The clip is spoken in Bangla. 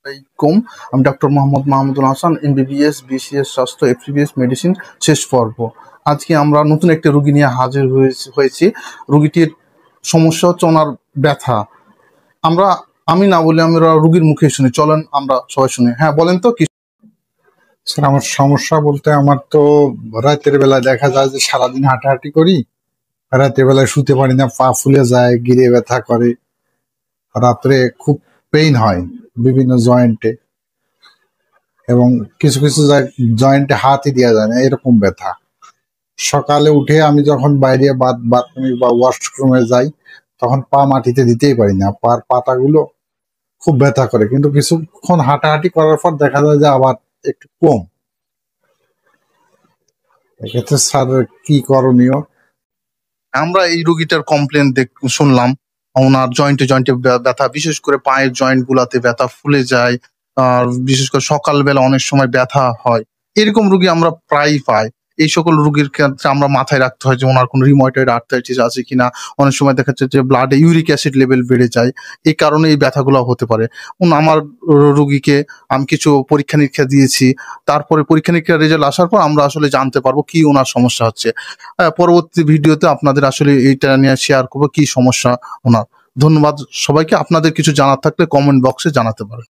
আলাইকুম। আমি doctor Mohammad Mahmudul Hasan, MBBS, BCS স্বাস্থ্য, এফবিএস মেডিসিন শেষ পর্ব। আজকে আমরা নতুন একটা রুগী নিয়ে হাজির হয়েছি। রুগীটির সমস্যা হচ্ছে ওনার ব্যথা। আমি না বলে আমরা রুগীর মুখে শুনি, চলেন আমরা সবাই শুনি। হ্যাঁ, বলেন তো কি? স্যার, আমার সমস্যা বলতে আমার তো রাতের বেলায় দেখা যায় যে সারাদিন হাঁটাহাঁটি করি, রাতের বেলায় শুতে পারি না, পা ফুলে যায়, গিরে ব্যথা করে, রাত্রে খুব পেইন হয় বিভিন্ন জয়েন্টে, এবং কিছু কিছু জয়েন্টে হাতই দেওয়া যায় না, এরকম ব্যথা। সকালে উঠে আমি যখন বাইরে বাথরুমে বা ওয়াশরুমে যাই, তখন পা মাটিতে দিতেই পারি না, পার পাতাগুলো খুব ব্যথা করে, কিন্তু কিছুক্ষণ হাঁটাহাঁটি করার পর দেখা যায় যে আবার একটু কম। এক্ষেত্রে স্যার কি করণীয়? আমরা এই রুগীটার কমপ্লেন শুনলাম। ওনার জয়েন্টে ব্যথা, বিশেষ করে পায়ের জয়েন্ট গুলাতে ব্যথা ফুলে যায়, আর বিশেষ করে সকালবেলা অনেক সময় ব্যথা হয়। এরকম রুগী আমরা প্রায়ই পাই। এই সকল রুগীর ক্ষেত্রে আমরা মাথায় রাখতে হয় যে ওনার কোনো রিময়েটয়েড আর্থ্রাইটিস আছে কিনা। অনেক সময় দেখা যাচ্ছে যে ব্লাডে ইউরিক অ্যাসিড লেভেল বেড়ে যায়, এই কারণে এই ব্যথাগুলো হতে পারে। আমার রুগীকে আমি কিছু পরীক্ষা নিরীক্ষা দিয়েছি, তারপরে পরীক্ষা নিরীক্ষার রেজাল্ট আসার পর আমরা আসলে জানতে পারবো কি ওনার সমস্যা হচ্ছে। পরবর্তী ভিডিওতে আপনাদের আসলে এইটা নিয়ে শেয়ার করবো কি সমস্যা ওনার। ধন্যবাদ সবাইকে। আপনাদের কিছু জানার থাকলে কমেন্ট বক্সে জানাতে পারেন।